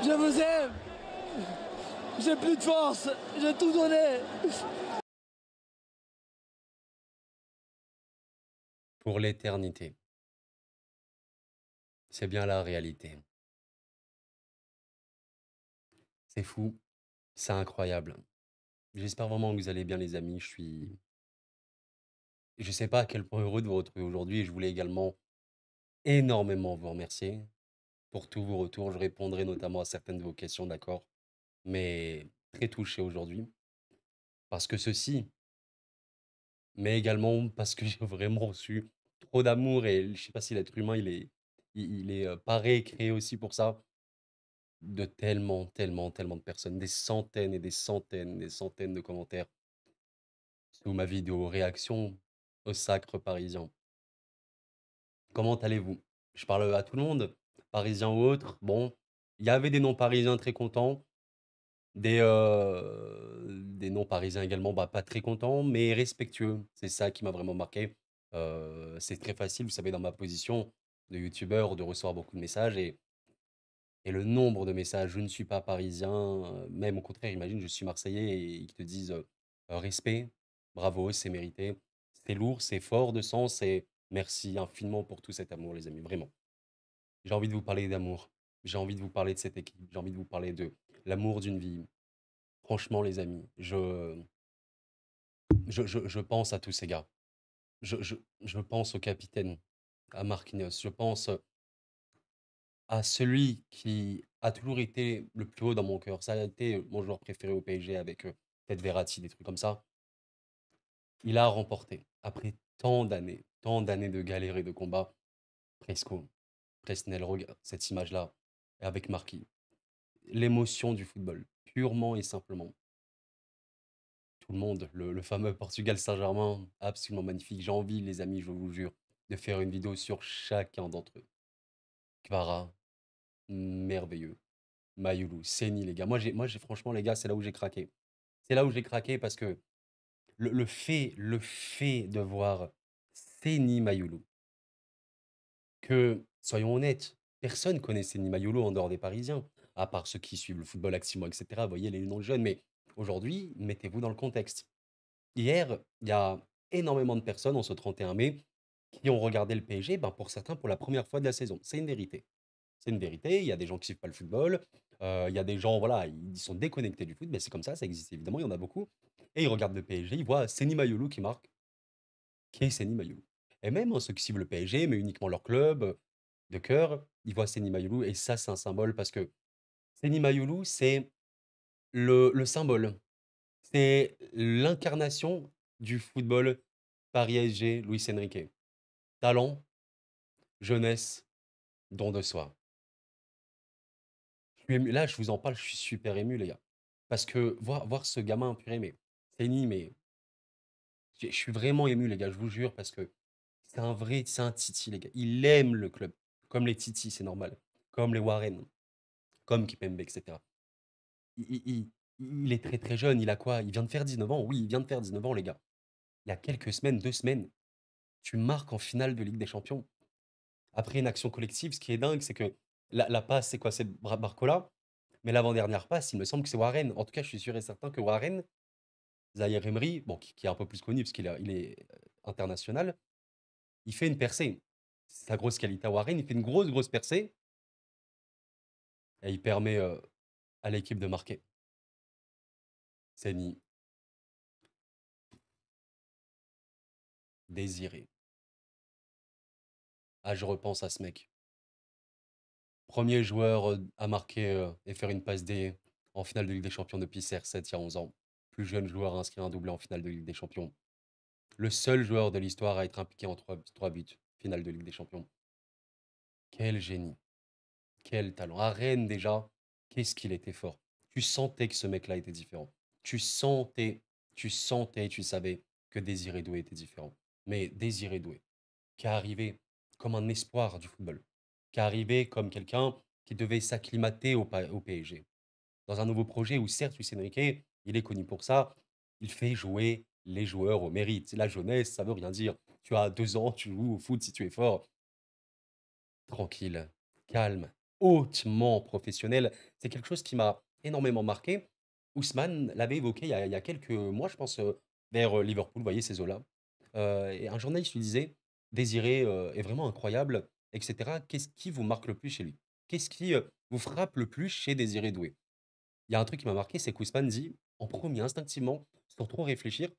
Je vous aime. J'ai plus de force. J'ai tout donné. Pour l'éternité. C'est bien la réalité. C'est fou, c'est incroyable. J'espère vraiment que vous allez bien, les amis. Je sais pas à quel point heureux de vous retrouver aujourd'hui. Et je voulais également énormément vous remercier pour tous vos retours. Je répondrai notamment à certaines de vos questions, d'accord? Mais très touché aujourd'hui parce que ceci, mais également parce que j'ai vraiment reçu trop d'amour et je sais pas si l'être humain, il est pas créé aussi pour ça. De tellement, tellement, tellement de personnes, des centaines et des centaines, des centaines de commentaires sous ma vidéo réaction au sacre parisien. Comment allez-vous? Je parle à tout le monde, parisiens ou autres. Bon, il y avait des non-parisiens très contents, des non-parisiens également, bah, pas très contents, mais respectueux. C'est ça qui m'a vraiment marqué. C'est très facile, vous savez, dans ma position de youtubeur, de recevoir beaucoup de messages et le nombre de messages: «Je ne suis pas parisien», même au contraire, imagine, je suis marseillais et ils te disent, «Respect, bravo, c'est mérité». C'est lourd, c'est fort de sens et merci infiniment pour tout cet amour, les amis, vraiment. J'ai envie de vous parler d'amour, j'ai envie de vous parler de cette équipe, j'ai envie de vous parler de l'amour d'une vie. Franchement, les amis, je pense à tous ces gars. Je pense au capitaine, à Marquinhos, je pense, à celui qui a toujours été le plus haut dans mon cœur. Ça a été mon joueur préféré au PSG avec, peut-être Verratti, des trucs comme ça. Il a remporté, après tant d'années de galères et de combats, Presco, Presnel, regarde cette image-là, avec Marquis. L'émotion du football, purement et simplement. Tout le monde, le fameux Portugal Saint-Germain, absolument magnifique. J'ai envie, les amis, je vous jure, de faire une vidéo sur chacun d'entre eux. Kvara, merveilleux. Mayoulou, Seny, les gars. Moi j'ai franchement, les gars, c'est là où j'ai craqué. C'est là où j'ai craqué parce que le fait de voir Seny Mayoulou, que, soyons honnêtes, personne connaît Seny Mayoulou en dehors des Parisiens, à part ceux qui suivent le football activement, et cetera. Vous voyez les noms jeunes, mais aujourd'hui, mettez-vous dans le contexte. Hier, il y a énormément de personnes, en ce 31 mai, qui ont regardé le PSG, ben, pour certains, pour la première fois de la saison. C'est une vérité. C'est une vérité, il y a des gens qui suivent pas le football, il y a des gens, voilà, ils sont déconnectés du foot, mais c'est comme ça existe évidemment, il y en a beaucoup et ils regardent le PSG, ils voient Seny Mayolo qui marque. Qui est Seny Mayolo? Et même, hein, ceux qui suivent le PSG, mais uniquement leur club, de cœur, ils voient Seny Mayolo et ça, c'est un symbole parce que Seny Mayolo, c'est le symbole, c'est l'incarnation du football Paris SG, Luis Enrique. Talent, jeunesse, don de soi. Je suis ému. Là, je vous en parle, je suis super ému, les gars. Parce que voir ce gamin, purée, mais Seny, mais je suis vraiment ému, les gars, je vous jure, parce que c'est un Titi, les gars. Il aime le club. Comme les Titi, c'est normal. Comme les Warren, comme Kipembe, etc. Il, il- il- il est très très jeune. Il a quoi? Il vient de faire 19 ans. Oui, il vient de faire 19 ans, les gars. Il y a quelques semaines, 2 semaines, tu marques en finale de Ligue des Champions. Après une action collective, ce qui est dingue, c'est que la passe, c'est quoi? C'est Barcola. Mais l'avant-dernière passe, il me semble que c'est Warren. En tout cas, je suis sûr et certain que Warren, Zahir Emery, bon, qui est un peu plus connu parce il est international, il fait une percée. C'est sa grosse qualité à Warren. Il fait une grosse, grosse percée et il permet à l'équipe de marquer. Seny, Désiré. Ah, je repense à ce mec. Premier joueur à marquer et faire une passe D en finale de Ligue des Champions depuis CR7 il y a 11 ans. Plus jeune joueur à inscrire un doublé en finale de Ligue des Champions. Le seul joueur de l'histoire à être impliqué en trois buts, finale de Ligue des Champions. Quel génie, quel talent. À Rennes déjà, qu'est-ce qu'il était fort. Tu sentais que ce mec-là était différent. Tu sentais, tu savais que Désiré Doué était différent. Mais Désiré Doué, qui est arrivé comme un espoir du football, qui est arrivé comme quelqu'un qui devait s'acclimater au PSG. Dans un nouveau projet où certes, Luis Enrique, il est connu pour ça, il fait jouer les joueurs au mérite. La jeunesse, ça veut rien dire. Tu as 2 ans, tu joues au foot si tu es fort. Tranquille, calme, hautement professionnel. C'est quelque chose qui m'a énormément marqué. Ousmane l'avait évoqué il y a quelques mois, je pense, vers, Liverpool, vous voyez ces eaux-là. Et un journaliste lui disait: «Désiré, est vraiment incroyable et cetera. Qu'est-ce qui vous marque le plus chez lui? Qu'est-ce qui, vous frappe le plus chez Désiré Doué?» Il y a un truc qui m'a marqué, c'est qu'Ousmane dit, en premier instinctivement, sans trop réfléchir: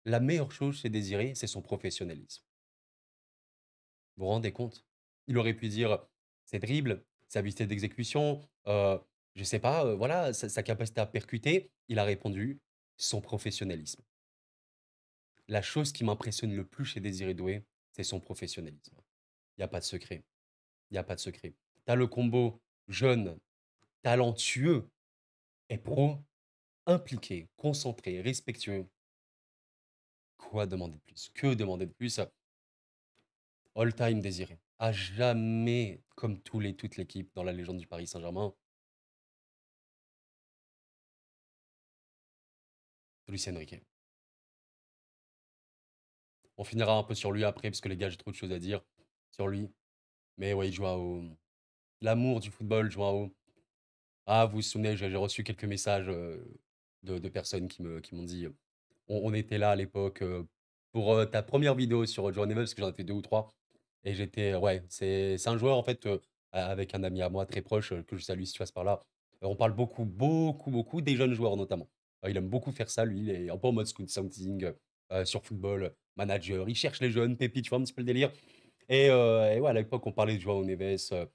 «La meilleure chose chez Désiré, c'est son professionnalisme». Vous vous rendez compte? Il aurait pu dire ses dribbles, sa vitesse d'exécution, je sais pas, voilà, sa capacité à percuter. Il a répondu: «Son professionnalisme». La chose qui m'impressionne le plus chez Désiré Doué, c'est son professionnalisme. Il y a pas de secret, il y a pas de secret. Tu as le combo jeune, talentueux et pro, impliqué, concentré, respectueux. Quoi demander de plus? Que demander de plus? All time Désiré. À jamais, comme toute l'équipe dans la légende du Paris Saint-Germain, Luis Enrique. On finira un peu sur lui après, parce que les gars, j'ai trop de choses à dire sur lui. Mais ouais, Joao, l'amour du football, Joao. Ah, vous vous souvenez, j'ai reçu quelques messages de personnes qui m'ont dit on était là à l'époque pour ta première vidéo sur Joao Neves, parce que j'en ai fait deux ou trois. Et j'étais, ouais, c'est un joueur en fait, avec un ami à moi très proche, que je salue si tu passes par là. On parle beaucoup, beaucoup, beaucoup des jeunes joueurs notamment. Il aime beaucoup faire ça, lui. Il est un peu en mode scouting sur Football Manager. Il cherche les jeunes pépites, tu vois un petit peu le délire. Et ouais, à l'époque, on parlait de Joao Neves,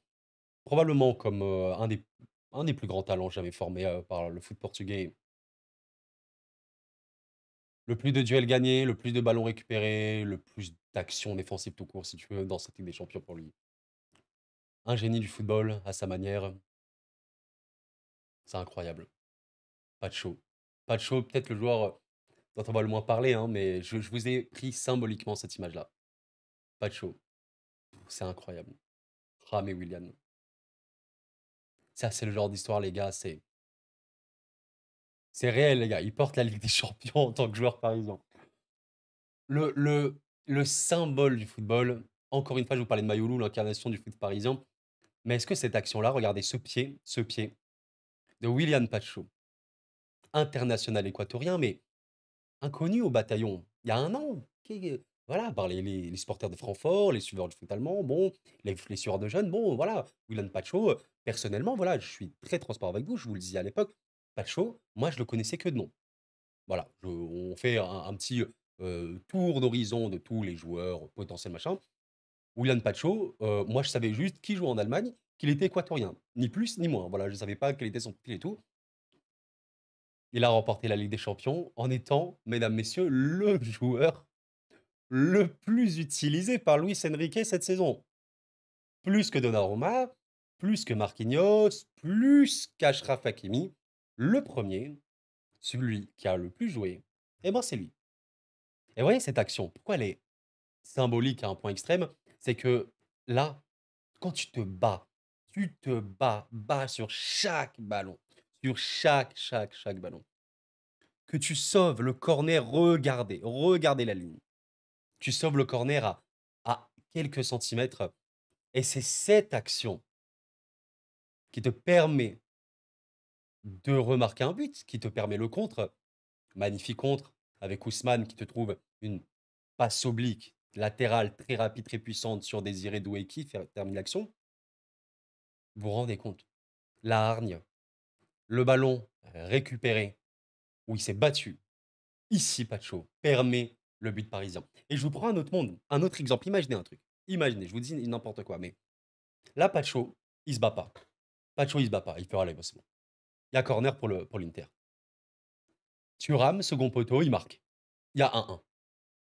probablement comme un des plus grands talents jamais formés par le foot portugais. Le plus de duels gagnés, le plus de ballons récupérés, le plus d'actions défensives tout court, si tu veux, dans cette Ligue des Champions pour lui. Un génie du football à sa manière, c'est incroyable. Pas de show. Pas de show, peut-être le joueur dont on va le moins parler, hein, mais je vous ai pris symboliquement cette image-là. Pas de show. C'est incroyable. Ram et William. Ça, c'est le genre d'histoire, les gars, c'est réel, les gars. Il porte la Ligue des Champions en tant que joueur parisien. Le, le, le symbole du football, encore une fois, je vous parlais de Mayoulou, l'incarnation du foot parisien. Mais est-ce que cette action-là, regardez ce pied de William Pacho, international équatorien, mais inconnu au bataillon, il y a un an. Voilà, par les supporters de Francfort, les suiveurs du foot allemand, bon, les suiveurs de jeunes, bon, voilà. William Pacho, personnellement, voilà, je suis très transparent avec vous, je vous le disais à l'époque, Pacho, moi, je le connaissais que de nom. Voilà, on fait un petit tour d'horizon de tous les joueurs potentiels, machin. William Pacho, moi, je savais juste qui jouait en Allemagne, qu'il était équatorien, ni plus ni moins. Voilà, je ne savais pas quel était son profil et tout. Il a remporté la Ligue des Champions en étant, mesdames, messieurs, le joueur le plus utilisé par Luis Enrique cette saison. Plus que Donnarumma, plus que Marquinhos, plus qu'Achraf Hakimi. Le premier, celui qui a le plus joué, eh ben c'est lui. Et vous voyez cette action, pourquoi elle est symbolique à un point extrême? C'est que là, quand tu te bats sur chaque ballon, sur chaque ballon. Que tu sauves le corner, regardez la ligne. Tu sauves le corner à quelques centimètres et c'est cette action qui te permet de remarquer un but, qui te permet le contre. Magnifique contre avec Ousmane qui te trouve une passe oblique, latérale, très rapide, très puissante sur Désiré Doué qui termine l'action. Vous vous rendez compte? La hargne, le ballon récupéré, où il s'est battu. Ici, Pacho permet le but parisien. Et je vous prends un autre monde, un autre exemple. Imaginez un truc. Imaginez, je vous dis n'importe quoi, mais là, Pacho, il se bat pas. Pacho, il se bat pas. Il fait allez, c'est bon. Il y a corner pour l'Inter. Thuram, second poteau, il marque. Il y a 1-1.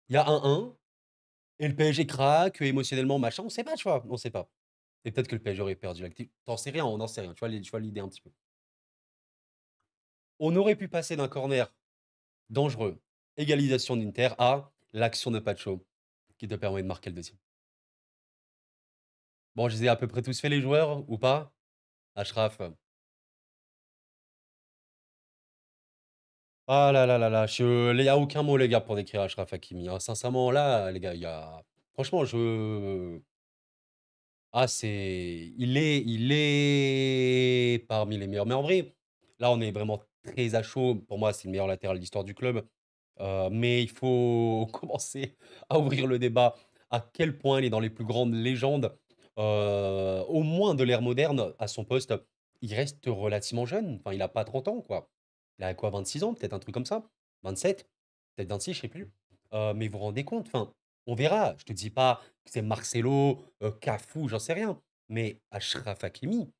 Il y a 1-1. Et le PSG craque, émotionnellement, machin. On sait pas, tu vois. On sait pas. Et peut-être que le PSG aurait perdu l'actif. T'en sais rien, on n'en sait rien. Tu vois l'idée un petit peu. On aurait pu passer d'un corner dangereux, égalisation d'Inter, à l'action de Pacho qui te permet de marquer le deuxième. Bon, je les ai à peu près tous fait les joueurs ou pas? Achraf. Ah là là là là, il y a aucun mot les gars pour décrire Achraf Hakimi, hein. Sincèrement là, les gars, il y a franchement, Ah, il est parmi les meilleurs. Mais en vrai, là, on est vraiment très à chaud. Pour moi, c'est le meilleur latéral d'histoire du club. Mais il faut commencer à ouvrir le débat à quel point il est dans les plus grandes légendes, au moins de l'ère moderne, à son poste. Il reste relativement jeune. Enfin, il a pas 30 ans, quoi. Il a quoi, 26 ans, peut-être un truc comme ça? 27? Peut-être 26, je sais plus. Mais vous vous rendez compte? Enfin, on verra. Je te dis pas que c'est Marcelo, Cafu, j'en sais rien. Mais Achraf Hakimi,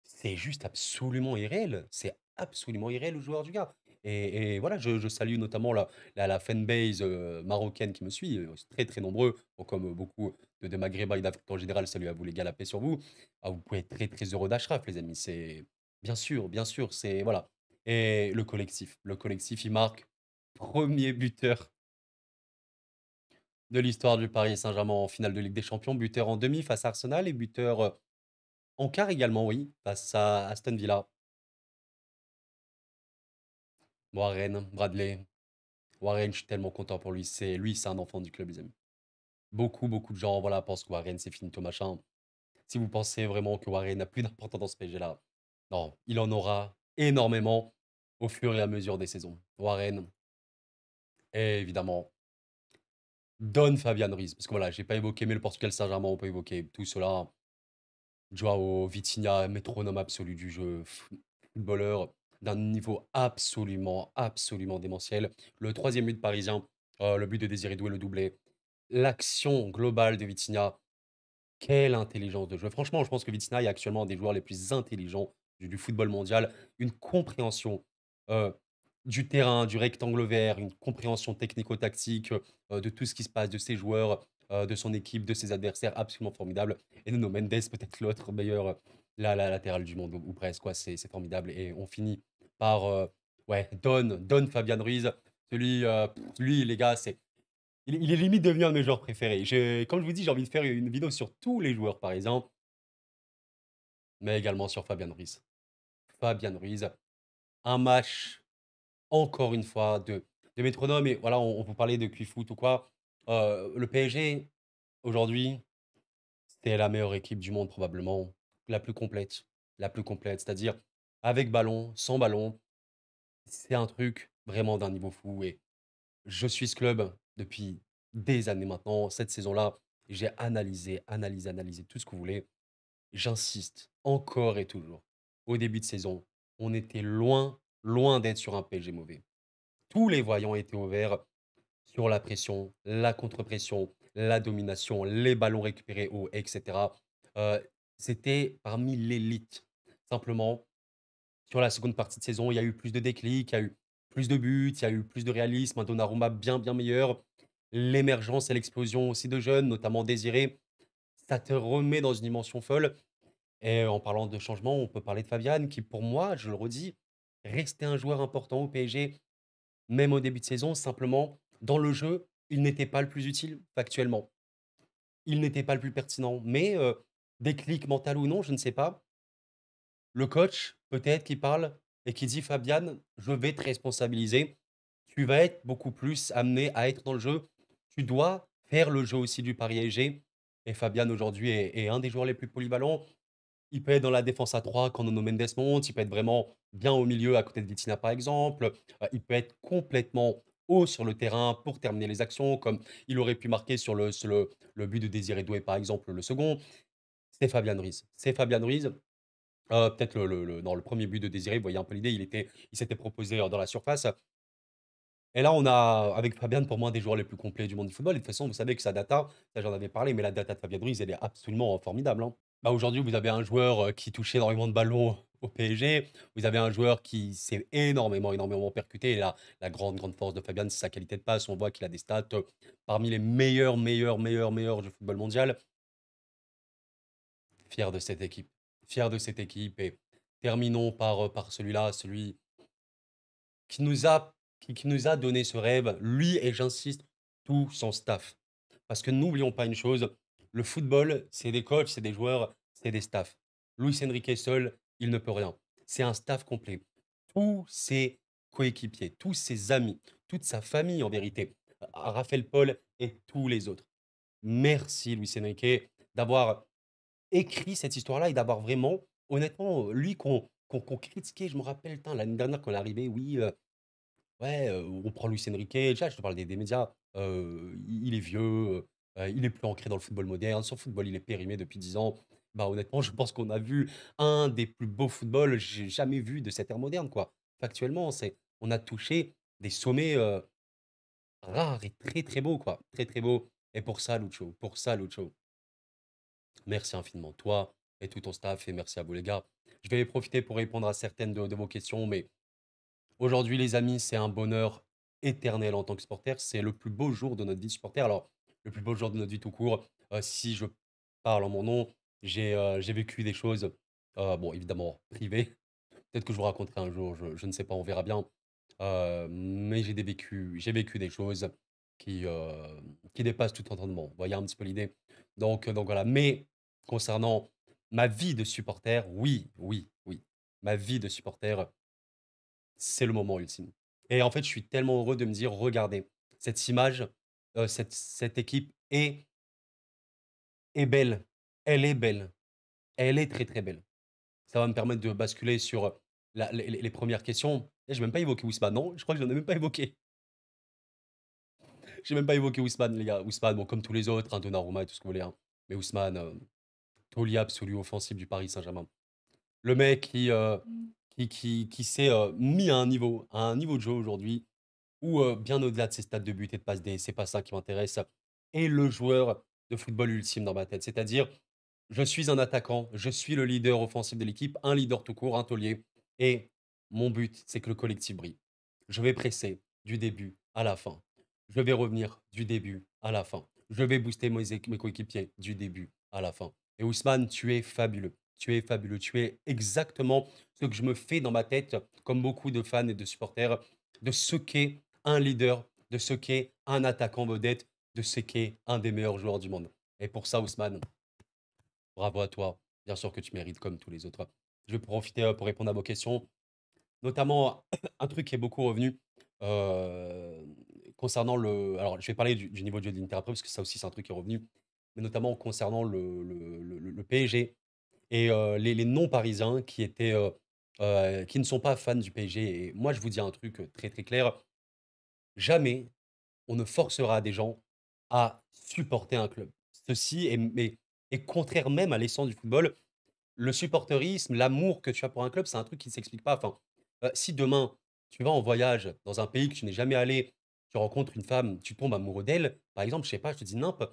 c'est juste absolument irréel. C'est absolument irréel, le joueur du gars. Et voilà, je salue notamment la fanbase marocaine qui me suit. C'est très très nombreux. Bon, comme beaucoup de Maghrébins et d'Afrique en général, salut à vous les gars, la paix sur vous. Ah, vous pouvez être très très heureux d'Achraf, les amis. C'est bien sûr, c'est voilà. Et le collectif, il marque premier buteur de l'histoire du Paris Saint-Germain en finale de Ligue des Champions, buteur en demi face à Arsenal et buteur en quart également, oui, face à Aston Villa. Warren, Bradley. Warren, je suis tellement content pour lui. C'est un enfant du club, les amis. Beaucoup de gens, voilà, pensent que Warren, c'est finito, machin. Si vous pensez vraiment que Warren n'a plus d'importance dans ce PSG-là, non, il en aura énormément au fur et à mesure des saisons. Warren, et évidemment, Don Fabian Ruiz. Parce que voilà, j'ai pas évoqué, mais le Portugal Saint-Germain, on peut évoquer tout cela. Joao Vitinha, métronome absolu du jeu, footballeur d'un niveau absolument démentiel. Le troisième but parisien, le but de Désiré Doué, le doublé. L'action globale de Vitinha, quelle intelligence de jeu. Franchement, je pense que Vitinha est actuellement un des joueurs les plus intelligents du football mondial. Une compréhension euh, du terrain, du rectangle vert, une compréhension technico-tactique de tout ce qui se passe, de ses joueurs, de son équipe, de ses adversaires, absolument formidable. Et Nuno Mendes, peut-être l'autre meilleur la latérale du monde, ou presque, quoi. C'est formidable. Et on finit par ouais, Don Fabian Ruiz. Lui, les gars, il est limite devenu un de mes joueurs préférés. Comme je vous dis, j'ai envie de faire une vidéo sur tous les joueurs parisiens, mais également sur Fabian Ruiz. Fabian Ruiz, un match, encore une fois, de métronome. Et voilà, on vous parlait de QI-Foot ou quoi. Le PSG, aujourd'hui, c'était la meilleure équipe du monde, probablement. La plus complète. La plus complète. C'est-à-dire, avec ballon, sans ballon. C'est un truc vraiment d'un niveau fou. Et je suis ce club depuis des années maintenant. Cette saison-là, j'ai analysé tout ce que vous voulez. J'insiste encore et toujours. Au début de saison, on était loin d'être sur un PSG mauvais. Tous les voyants étaient au vert sur la pression, la contre-pression, la domination, les ballons récupérés haut, etc. Euh, C'était parmi l'élite. Simplement, sur la seconde partie de saison, il y a eu plus de déclics, il y a eu plus de buts, il y a eu plus de réalisme, un Donnarumma bien meilleur. L'émergence et l'explosion aussi de jeunes, notamment Désiré, ça te remet dans une dimension folle. Et en parlant de changement, on peut parler de Fabian qui, pour moi, je le redis, restait un joueur important au PSG, même au début de saison. Simplement, dans le jeu, il n'était pas le plus utile factuellement. Il n'était pas le plus pertinent. Mais déclic mental ou non, je ne sais pas. Le coach, peut-être, qui parle et qui dit Fabian, je vais te responsabiliser. Tu vas être beaucoup plus amené à être dans le jeu. Tu dois faire le jeu aussi du Paris PSG. Et Fabian, aujourd'hui, est un des joueurs les plus polyvalents. Il peut être dans la défense à 3 quand Nuno Mendes monte, il peut être vraiment bien au milieu à côté de Vitinha par exemple, il peut être complètement haut sur le terrain pour terminer les actions, comme il aurait pu marquer sur le but de Désiré Doué par exemple, le second. C'est Fabian Ruiz. C'est Fabian Ruiz. Peut-être dans le premier but de Désiré, vous voyez un peu l'idée, il s'était proposé dans la surface. Et là, on a, avec Fabian, pour moi, des joueurs les plus complets du monde du football. Et de toute façon, vous savez que sa data, ça j'en avais parlé, mais la data de Fabian Ruiz, elle est absolument formidable, hein. Bah, aujourd'hui, vous avez un joueur qui touchait énormément de ballons au PSG. Vous avez un joueur qui s'est énormément percuté. Et là, la grande force de Fabian, c'est sa qualité de passe. On voit qu'il a des stats parmi les meilleurs du football mondial. Fier de cette équipe. Fier de cette équipe. Et terminons par celui-là, celui qui nous a donné ce rêve, lui et j'insiste, tout son staff. Parce que n'oublions pas une chose, le football, c'est des coachs, c'est des joueurs, c'est des staffs. Luis Enrique seul, il ne peut rien. C'est un staff complet. Tous ses coéquipiers, tous ses amis, toute sa famille en vérité, Raphaël Paul et tous les autres. Merci Luis Enrique, d'avoir écrit cette histoire-là et d'avoir vraiment, honnêtement, lui qu'on critiquait. Je me rappelle, tain, l'année dernière quand il est arrivé, oui, ouais, on prend Luis Enrique, déjà je te parle des médias, il est vieux, il est plus ancré dans le football moderne. Son football, il est périmé depuis 10 ans. Bah, honnêtement, je pense qu'on a vu un des plus beaux footballs j'ai jamais vu de cette ère moderne, quoi. Factuellement, c'est on a touché des sommets, rares et très, très beaux, quoi. Très, très beaux et pour ça, Lucho, merci infiniment, toi et tout ton staff et merci à vous, les gars. Je vais profiter pour répondre à certaines de vos questions, mais aujourd'hui, les amis, c'est un bonheur éternel en tant que supporter. C'est le plus beau jour de notre vie de supporter. Alors, le plus beau jour de notre vie tout court, si je parle en mon nom, j'ai vécu des choses, bon, évidemment, privées. Peut-être que je vous raconterai un jour, je ne sais pas, on verra bien. Mais j'ai vécu des choses qui dépassent tout entendement. Vous voyez un petit peu l'idée? Donc voilà. Mais concernant ma vie de supporter, oui, oui, oui. Ma vie de supporter, c'est le moment ultime. Et en fait, je suis tellement heureux de me dire: «Regardez, cette image, cette équipe est belle. Elle est belle. Elle est très, très belle». Ça va me permettre de basculer sur la les 1 questions. Et j'ai même pas évoqué Ousmane, non, je crois que j'en ai même pas évoqué. J'ai même pas évoqué Ousmane, les gars. Ousmane, bon, comme tous les autres, hein, Donnarumma et tout ce que vous voulez, hein. Mais Ousmane, taulier absolu offensif du Paris Saint-Germain. Le mec qui s'est, mis à un niveau de jeu aujourd'hui ou bien au-delà de ses stats de but et de passes D, c'est pas ça qui m'intéresse, est le joueur de football ultime dans ma tête. C'est-à-dire, je suis un attaquant, je suis le leader offensif de l'équipe, un leader tout court, un taulier et mon but, c'est que le collectif brille. Je vais presser du début à la fin. Je vais revenir du début à la fin. Je vais booster mes coéquipiers du début à la fin. Et Ousmane, tu es fabuleux. Tu es fabuleux. Tu es exactement ce que je me fais dans ma tête, comme beaucoup de fans et de supporters, de ce qu'est un leader, de ce qu'est un attaquant vedette, de ce qu'est un des meilleurs joueurs du monde. Et pour ça, Ousmane, bravo à toi. Bien sûr que tu mérites comme tous les autres. Je vais profiter pour répondre à vos questions, notamment un truc qui est beaucoup revenu concernant le. Alors, je vais parler du niveau de jeu de l'Inter après, parce que ça aussi, c'est un truc qui est revenu, mais notamment concernant le PSG et les non-parisiens qui ne sont pas fans du PSG. Et moi, je vous dis un truc très très clair, jamais on ne forcera des gens à supporter un club. Ceci est contraire même à l'essence du football. Le supporterisme, l'amour que tu as pour un club, c'est un truc qui ne s'explique pas. Enfin, si demain, tu vas en voyage dans un pays que tu n'es jamais allé, tu rencontres une femme, tu tombes amoureux d'elle, par exemple, je sais pas, je te dis nimp,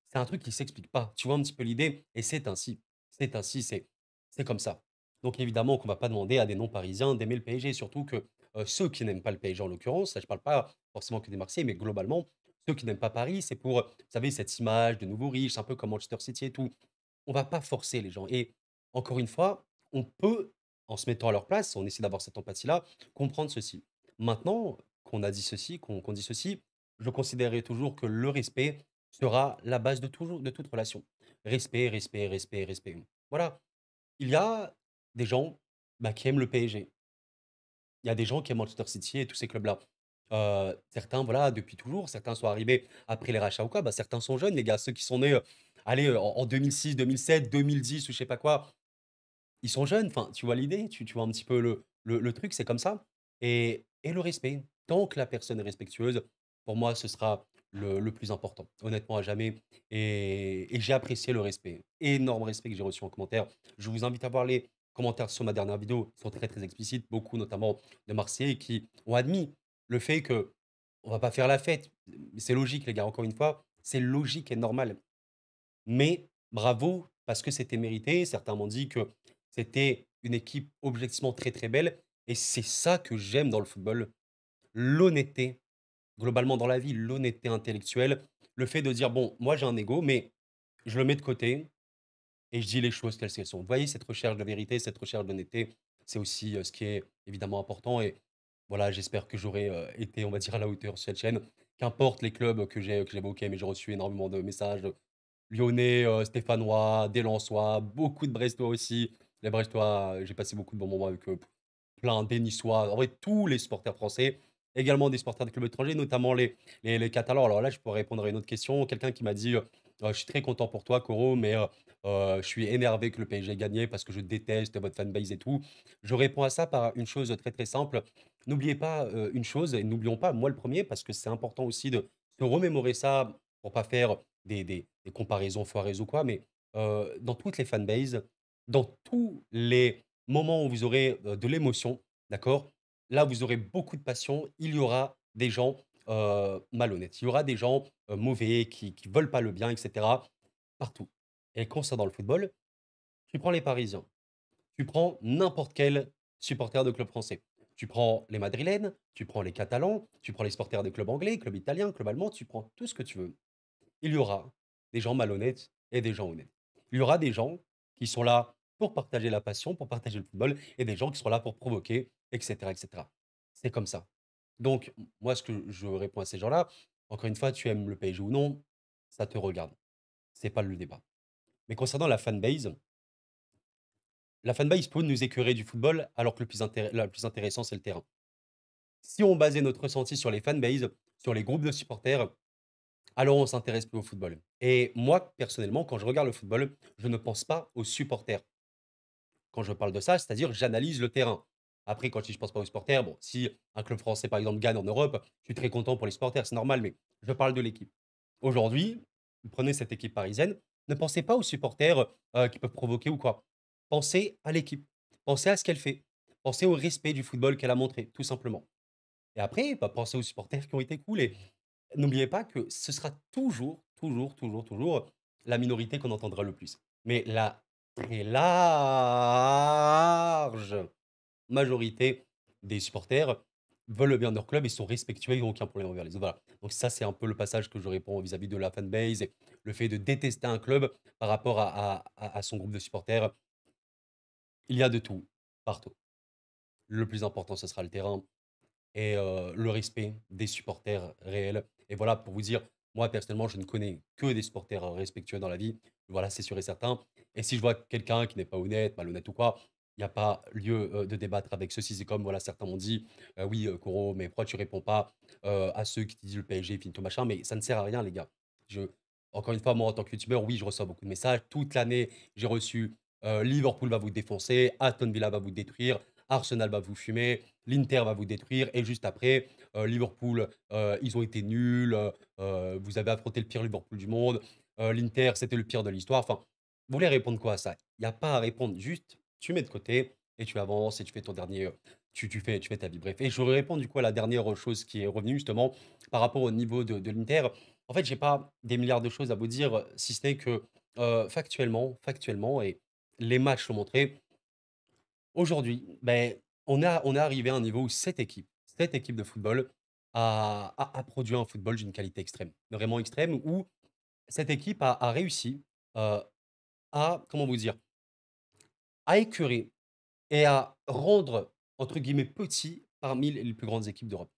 c'est un truc qui s'explique pas. Tu vois un petit peu l'idée? Et c'est ainsi. C'est ainsi, c'est comme ça. Donc évidemment qu'on va pas demander à des non-parisiens d'aimer le PSG, surtout que, ceux qui n'aiment pas le PSG en l'occurrence, là je parle pas forcément que des Marseillais, mais globalement, ceux qui n'aiment pas Paris, c'est pour, vous savez, cette image de nouveaux riches, un peu comme Manchester City et tout. On va pas forcer les gens et encore une fois, on peut, en se mettant à leur place, on essaie d'avoir cette empathie-là, comprendre ceci. Maintenant qu'on a dit ceci, qu'on dit ceci, je considérerai toujours que le respect sera la base de toute relation. Respect, respect, respect, respect. Voilà. Il y a des gens, bah, qui aiment le PSG. Il y a des gens qui aiment Manchester City et tous ces clubs-là. Certains, voilà, depuis toujours, certains sont arrivés après les rachats ou quoi, bah, certains sont jeunes, les gars, ceux qui sont nés, allez, en 2006, 2007, 2010 ou je sais pas quoi, ils sont jeunes, enfin, tu vois l'idée? Tu vois un petit peu le truc, c'est comme ça et le respect. Tant que la personne est respectueuse, pour moi, ce sera le plus important, honnêtement, à jamais et j'ai apprécié le respect, énorme respect que j'ai reçu en commentaire. Je vous invite à voir les commentaires sur ma dernière vidéo, ils sont très, très explicites, beaucoup notamment de Marseillais qui ont admis le fait que on va pas faire la fête. C'est logique les gars, encore une fois, c'est logique et normal. Mais bravo, parce que c'était mérité. Certains m'ont dit que c'était une équipe objectivement très, très belle et c'est ça que j'aime dans le football, l'honnêteté. Globalement dans la vie, l'honnêteté intellectuelle, le fait de dire: «Bon, moi j'ai un ego, mais je le mets de côté et je dis les choses telles qu'elles sont». Vous voyez cette recherche de vérité, cette recherche d'honnêteté, c'est aussi, ce qui est évidemment important et voilà, j'espère que j'aurai, été, on va dire, à la hauteur sur cette chaîne. Qu'importe les clubs que j'ai évoqués, mais j'ai reçu énormément de messages lyonnais, stéphanois, des lensois, beaucoup de brestois aussi. Les brestois, j'ai passé beaucoup de bons moments avec eux, plein des niçois, en vrai tous les supporters français, également des supporters de clubs étrangers, notamment les catalans. Alors là, je pourrais répondre à une autre question. Quelqu'un qui m'a dit, Je suis très content pour toi, Koro, mais je suis énervé que le PSG ait gagné parce que je déteste votre fanbase et tout. Je réponds à ça par une chose très, très simple. N'oubliez pas, une chose et n'oublions pas, moi le premier, parce que c'est important aussi de se remémorer ça pour pas faire des comparaisons foireuses ou quoi, mais dans toutes les fanbases, dans tous les moments où vous aurez, de l'émotion, d'accord? Là, vous aurez beaucoup de passion, il y aura des gens, malhonnêtes. Il y aura des gens, mauvais qui veulent pas le bien et cetera, partout. Et concernant le football, tu prends les Parisiens, tu prends n'importe quel supporter de club français. Tu prends les Madrilènes, tu prends les Catalans, tu prends les supporters des clubs anglais, clubs italiens, clubs allemands, tu prends tout ce que tu veux. Il y aura des gens malhonnêtes et des gens honnêtes. Il y aura des gens qui sont là pour partager la passion, pour partager le football, et des gens qui seront là pour provoquer, etc., etc. C'est comme ça. Donc, moi, ce que je réponds à ces gens-là, encore une fois, tu aimes le PSG ou non, ça te regarde. C'est pas le débat. Mais concernant la fanbase peut nous écœurer du football, alors que le plus intéressant, c'est le terrain. Si on basait notre ressenti sur les fanbases, sur les groupes de supporters, alors on s'intéresse plus au football. Et moi, personnellement, quand je regarde le football, je ne pense pas aux supporters. Quand je parle de ça, c'est-à-dire j'analyse le terrain. Après, quand je dis je pense pas aux supporters, bon, si un club français, par exemple, gagne en Europe, je suis très content pour les supporters, c'est normal, mais je parle de l'équipe. Aujourd'hui, prenez cette équipe parisienne, ne pensez pas aux supporters qui peuvent provoquer ou quoi. Pensez à l'équipe. Pensez à ce qu'elle fait. Pensez au respect du football qu'elle a montré, tout simplement. Et après, bah, pensez aux supporters qui ont été cool. Et n'oubliez pas que ce sera toujours, toujours, toujours, toujours la minorité qu'on entendra le plus. Mais la très large majorité des supporters veulent le bien de leur club et sont respectueux, ils n'ont aucun problème envers les autres. Voilà. Donc ça, c'est un peu le passage que je réponds vis-à-vis de la fanbase et le fait de détester un club par rapport à son groupe de supporters. Il y a de tout, partout. Le plus important, ce sera le terrain et le respect des supporters réels. Et voilà, pour vous dire, moi personnellement, je ne connais que des supporters respectueux dans la vie. Voilà, c'est sûr et certain. Et si je vois quelqu'un qui n'est pas honnête, malhonnête ou quoi, il n'y a pas lieu de débattre avec ceci. C'est comme, voilà, certains m'ont dit, oui, Koro, mais pourquoi tu réponds pas à ceux qui te disent le PSG, finito, machin, mais ça ne sert à rien, les gars. Je, encore une fois, moi, en tant que youtubeur, oui, je reçois beaucoup de messages. Toute l'année, j'ai reçu Liverpool va vous défoncer, Aston Villa va vous détruire, Arsenal va vous fumer, l'Inter va vous détruire et juste après, Liverpool, ils ont été nuls, vous avez affronté le pire Liverpool du monde, l'Inter, c'était le pire de l'histoire. Enfin, vous voulez répondre quoi à ça? Il y a pas à répondre, juste tu mets de côté et tu avances et tu fais ton dernier, tu fais ta vie, bref. Et je voudrais répondre du coup à la dernière chose qui est revenue justement par rapport au niveau de l'Inter. En fait, j'ai pas des milliards de choses à vous dire, si ce n'est que, factuellement et les matchs l'ont montré, aujourd'hui, ben, on est arrivé à un niveau où cette équipe de football a produit un football d'une qualité extrême, vraiment extrême, où cette équipe a réussi, à, comment vous dire? À écœurer et à rendre, entre guillemets, «petit» parmi les plus grandes équipes d'Europe.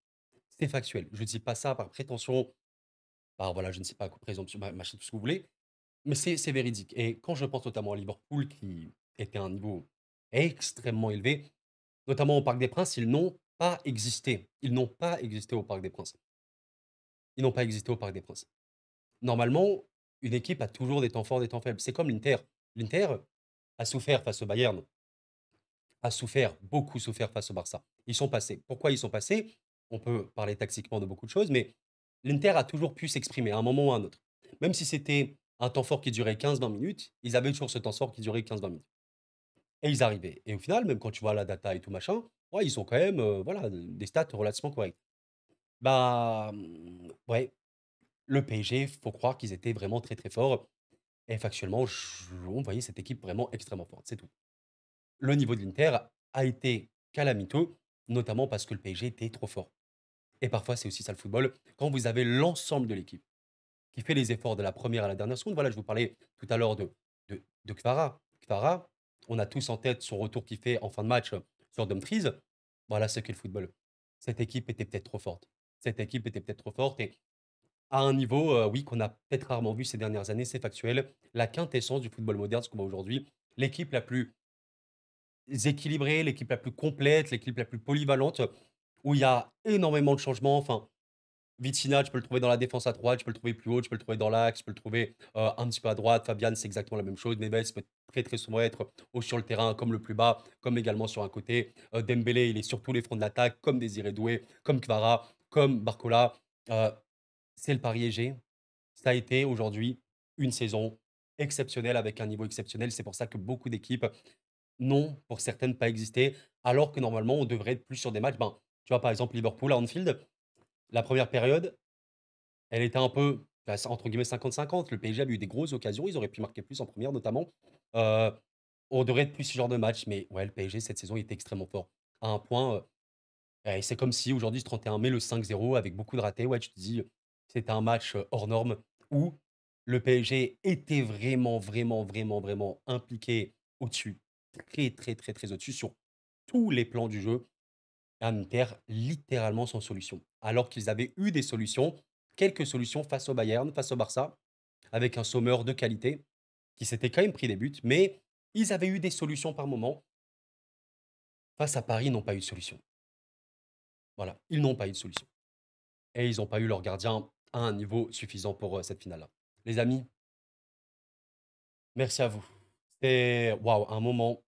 C'est factuel. Je ne dis pas ça par prétention, par voilà, je ne sais pas, présomption, machin, tout ce que vous voulez, mais c'est véridique et quand je pense notamment à Liverpool qui était à un niveau extrêmement élevé, notamment au Parc des Princes, ils n'ont pas existé. Ils n'ont pas existé au Parc des Princes. Ils n'ont pas existé au Parc des Princes. Normalement, une équipe a toujours des temps forts, des temps faibles. C'est comme l'Inter. L'Inter a souffert face au Bayern, a souffert, beaucoup souffert face au Barça. Ils sont passés. Pourquoi ils sont passés? On peut parler tactiquement de beaucoup de choses, mais l'Inter a toujours pu s'exprimer à un moment ou à un autre. Même si c'était un temps fort qui durait 15-20 minutes, ils avaient toujours ce temps fort qui durait 15-20 minutes. Et ils arrivaient. Et au final, même quand tu vois la data et tout machin, ouais, ils ont quand même, voilà, des stats relativement correctes. Bah, ouais, le PSG, faut croire qu'ils étaient vraiment très, très forts et factuellement, on voyait cette équipe vraiment extrêmement forte, c'est tout. Le niveau de l'Inter a été calamiteux, notamment parce que le PSG était trop fort et parfois, c'est aussi ça le football, quand vous avez l'ensemble de l'équipe qui fait les efforts de la première à la dernière seconde. Voilà, je vous parlais tout à l'heure de Kvara. Kvara, on a tous en tête son retour qu'il fait en fin de match sur Dumfries. Voilà ce qu'est le football. Cette équipe était peut-être trop forte. Cette équipe était peut-être trop forte et à un niveau, oui, qu'on a peut-être rarement vu ces dernières années, c'est factuel. La quintessence du football moderne, ce qu'on voit aujourd'hui, l'équipe la plus équilibrée, l'équipe la plus complète, l'équipe la plus polyvalente, où il y a énormément de changements. Enfin, Vitinha, tu peux le trouver dans la défense à 3, tu peux le trouver plus haut, tu peux le trouver dans l'axe, tu peux le trouver, un petit peu à droite. Fabian, c'est exactement la même chose. Neves peut très, très souvent être haut sur le terrain, comme le plus bas, comme également sur un côté. Dembélé, il est sur tous les fronts de l'attaque, comme Désiré Doué, comme Kvara, comme Barcola. Heu, c'est le Paris SG. Ça a été aujourd'hui une saison exceptionnelle avec un niveau exceptionnel. C'est pour ça que beaucoup d'équipes n'ont, pour certaines, pas existé, alors que normalement, on devrait être plus sur des matchs, ben, tu vois, par exemple, Liverpool à Anfield, la première période, elle était un peu, bah, entre guillemets 50-50. Le PSG a eu des grosses occasions, ils auraient pu marquer plus en première notamment. Heu, on devrait être plus ce genre de match, mais ouais, le PSG cette saison, il était extrêmement fort. À un point, et c'est comme si aujourd'hui, ce 31 mai, le 5-0 avec beaucoup de ratés, ouais, tu te dis, c'était un match, hors norme où le PSG était vraiment, vraiment, vraiment, vraiment impliqué au-dessus, très, très, très, très au-dessus sur tous les plans du jeu. Un Inter littéralement sans solution. Alors qu'ils avaient eu des solutions, quelques solutions face au Bayern, face au Barça, avec un Sommer de qualité, qui s'était quand même pris des buts, mais ils avaient eu des solutions par moment. Face à Paris, ils n'ont pas eu de solution. Voilà, ils n'ont pas eu de solution. Et ils n'ont pas eu leur gardien à un niveau suffisant pour cette finale-là. Les amis, merci à vous. C'était waouh, un moment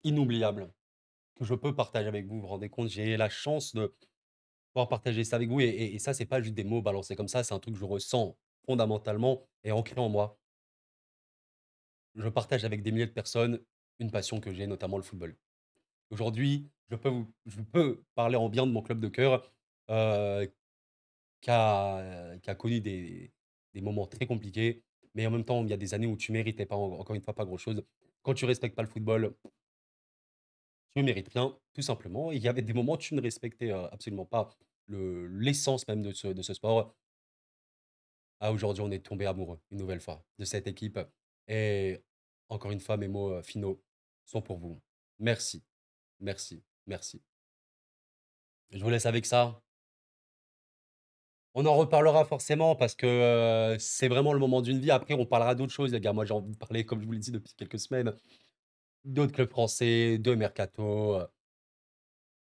inoubliable que je peux partager avec vous. Vous vous rendez compte, j'ai la chance de pouvoir partager ça avec vous et ça, c'est pas juste des mots balancés comme ça, c'est un truc que je ressens fondamentalement et ancré en moi. Je partage avec des milliers de personnes une passion que j'ai, notamment le football. Aujourd'hui, je peux parler en bien de mon club de cœur, heu, qui a connu des moments très compliqués, mais en même temps, il y a des années où tu méritais pas, encore une fois, pas grand-chose. Quand tu respectes pas le football, tu ne mérites rien, tout simplement. Il y avait des moments où tu ne respectais, absolument pas l'essence même de ce sport. Ah, aujourd'hui, on est tombé amoureux, une nouvelle fois, de cette équipe et encore une fois, mes mots, finaux sont pour vous. Merci, merci, merci. Je vous laisse avec ça. On en reparlera forcément parce que, c'est vraiment le moment d'une vie. Après, on parlera d'autres choses, les gars. Moi, j'ai envie de parler, comme je vous l'ai dit depuis quelques semaines, d'autres clubs français, de mercato,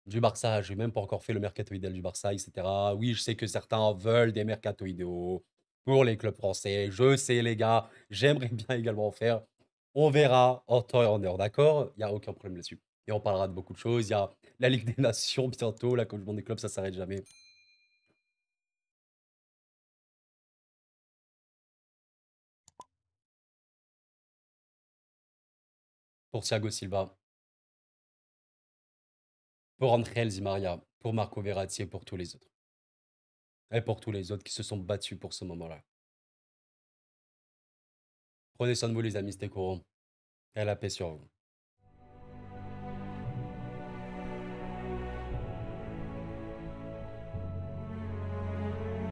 du Barça. J'ai même pas encore fait le mercato idéal du Barça et cetera. Oui, je sais que certains veulent des mercato idéaux pour les clubs français. Je sais, les gars, j'aimerais bien également en faire. On verra en temps et en heure, d'accord? Il y a aucun problème là-dessus et on parlera de beaucoup de choses. Il y a la Ligue des Nations bientôt, la Coupe du monde des clubs, ça s'arrête jamais. Pour Thiago Silva, pour Angel Di Maria, pour Marco Verratti et pour tous les autres. Et pour tous les autres qui se sont battus pour ce moment-là. Prenez soin de vous, les amis, c'était courant. Et la paix sur vous.